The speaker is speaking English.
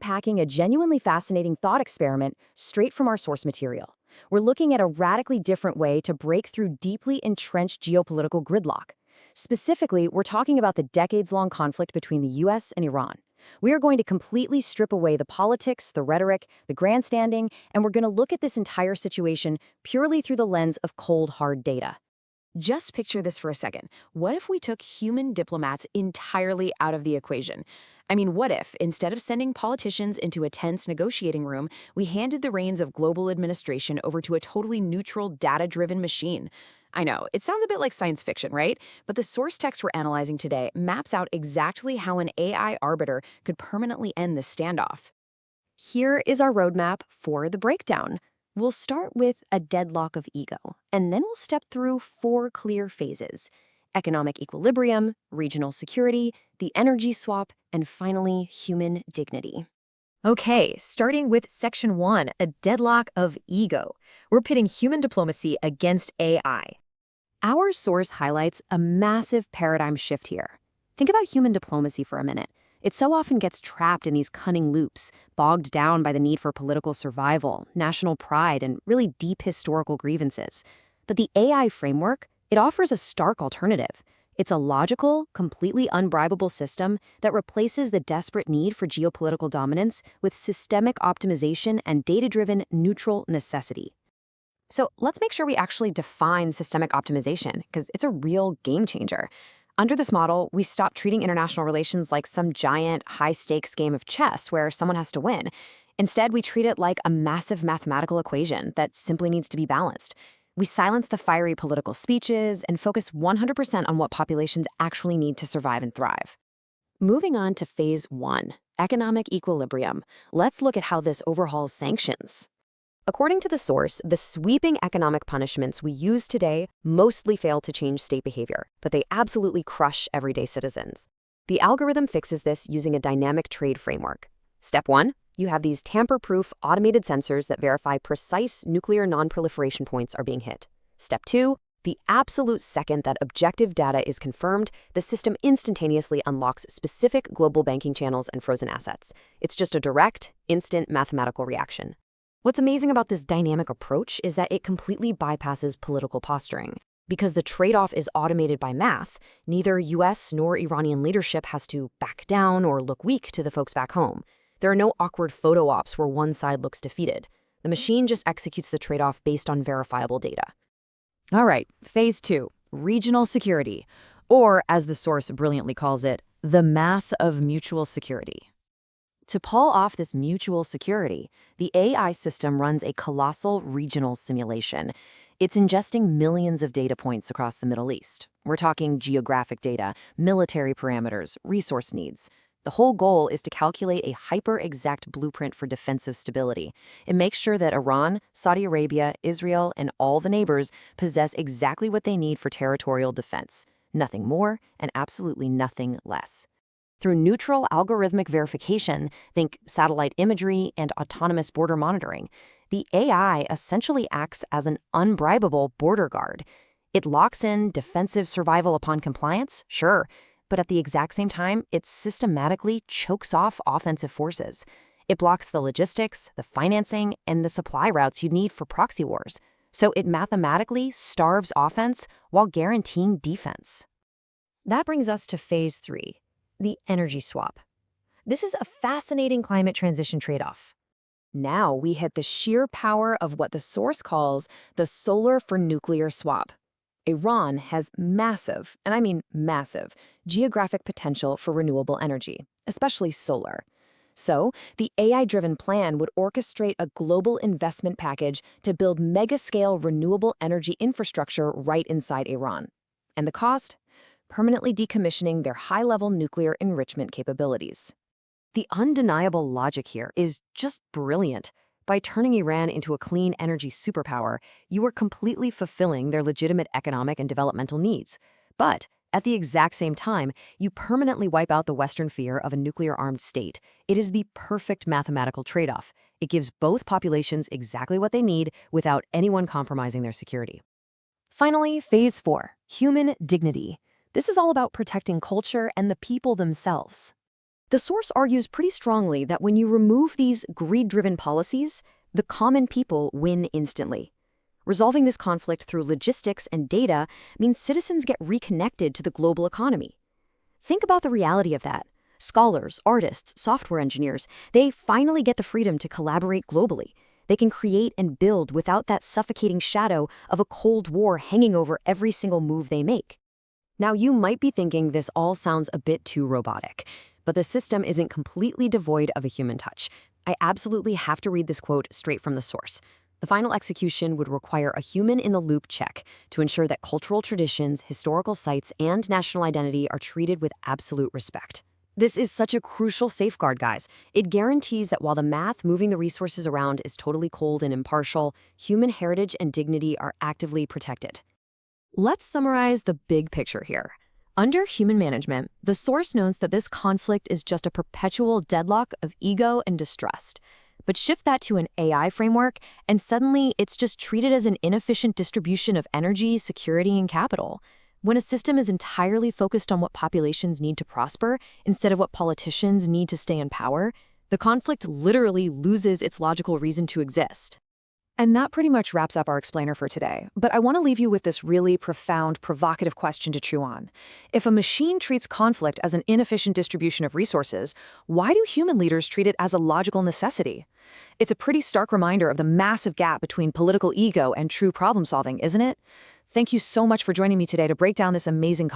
unpacking a genuinely fascinating thought experiment straight from our source material. We're looking at a radically different way to break through deeply entrenched geopolitical gridlock. Specifically, we're talking about the decades-long conflict between the US and Iran. We are going to completely strip away the politics, the rhetoric, the grandstanding, and we're going to look at this entire situation purely through the lens of cold, hard data. Just picture this for a second. What if we took human diplomats entirely out of the equation? I mean, what if, instead of sending politicians into a tense negotiating room, we handed the reins of global administration over to a totally neutral, data-driven machine? I know, it sounds a bit like science fiction, right? But the source text we're analyzing today maps out exactly how an AI arbiter could permanently end this standoff. Here is our roadmap for the breakdown. We'll start with a deadlock of ego, and then we'll step through 4 clear phases: economic equilibrium, regional security, the energy swap, and finally, human dignity. Okay, starting with Section 1, a deadlock of ego. We're pitting human diplomacy against AI. Our source highlights a massive paradigm shift here. Think about human diplomacy for a minute. It so often gets trapped in these cunning loops, bogged down by the need for political survival, national pride, and really deep historical grievances. But the AI framework, it offers a stark alternative. It's a logical, completely unbribable system that replaces the desperate need for geopolitical dominance with systemic optimization and data-driven neutral necessity. So let's make sure we actually define systemic optimization, because it's a real game changer. Under this model, we stop treating international relations like some giant, high-stakes game of chess where someone has to win. Instead, we treat it like a massive mathematical equation that simply needs to be balanced. We silence the fiery political speeches and focus 100% on what populations actually need to survive and thrive. Moving on to Phase 1, economic equilibrium. Let's look at how this overhauls sanctions. According to the source, the sweeping economic punishments we use today mostly fail to change state behavior, but they absolutely crush everyday citizens. The algorithm fixes this using a dynamic trade framework. Step 1, you have these tamper-proof automated sensors that verify precise nuclear non-proliferation points are being hit. Step 2, the absolute second that objective data is confirmed, the system instantaneously unlocks specific global banking channels and frozen assets. It's just a direct, instant mathematical reaction. What's amazing about this dynamic approach is that it completely bypasses political posturing. Because the trade-off is automated by math, neither US nor Iranian leadership has to back down or look weak to the folks back home. There are no awkward photo ops where one side looks defeated. The machine just executes the trade-off based on verifiable data. All right, Phase 2, regional security, or as the source brilliantly calls it, the math of mutual security. To pull off this mutual security, the AI system runs a colossal regional simulation. It's ingesting millions of data points across the Middle East. We're talking geographic data, military parameters, resource needs. The whole goal is to calculate a hyper-exact blueprint for defensive stability. It makes sure that Iran, Saudi Arabia, Israel, and all the neighbors possess exactly what they need for territorial defense. Nothing more and absolutely nothing less. Through neutral algorithmic verification, think satellite imagery and autonomous border monitoring, the AI essentially acts as an unbribable border guard. It locks in defensive survival upon compliance, sure, but at the exact same time, it systematically chokes off offensive forces. It blocks the logistics, the financing, and the supply routes you need for proxy wars. So it mathematically starves offense while guaranteeing defense. That brings us to Phase 3. The energy swap. This is a fascinating climate transition trade-off. Now we hit the sheer power of what the source calls the solar for nuclear swap. Iran has massive, and I mean massive, geographic potential for renewable energy, especially solar. So, the AI-driven plan would orchestrate a global investment package to build mega-scale renewable energy infrastructure right inside Iran. And the cost? Permanently decommissioning their high-level nuclear enrichment capabilities. The undeniable logic here is just brilliant. By turning Iran into a clean energy superpower, you are completely fulfilling their legitimate economic and developmental needs. But at the exact same time, you permanently wipe out the Western fear of a nuclear-armed state. It is the perfect mathematical trade-off. It gives both populations exactly what they need without anyone compromising their security. Finally, Phase 4, human dignity. This is all about protecting culture and the people themselves. The source argues pretty strongly that when you remove these greed-driven policies, the common people win instantly. Resolving this conflict through logistics and data means citizens get reconnected to the global economy. Think about the reality of that. Scholars, artists, software engineers, they finally get the freedom to collaborate globally. They can create and build without that suffocating shadow of a Cold War hanging over every single move they make. Now, you might be thinking this all sounds a bit too robotic, but the system isn't completely devoid of a human touch. I absolutely have to read this quote straight from the source. The final execution would require a human-in-the-loop check to ensure that cultural traditions, historical sites, and national identity are treated with absolute respect. This is such a crucial safeguard, guys. It guarantees that while the math moving the resources around is totally cold and impartial, human heritage and dignity are actively protected. Let's summarize the big picture here. Under human management, the source notes that this conflict is just a perpetual deadlock of ego and distrust. But shift that to an AI framework, and suddenly it's just treated as an inefficient distribution of energy, security, and capital. When a system is entirely focused on what populations need to prosper instead of what politicians need to stay in power, the conflict literally loses its logical reason to exist. And that pretty much wraps up our explainer for today. But I want to leave you with this really profound, provocative question to chew on. If a machine treats conflict as an inefficient distribution of resources, why do human leaders treat it as a logical necessity? It's a pretty stark reminder of the massive gap between political ego and true problem solving, isn't it? Thank you so much for joining me today to break down this amazing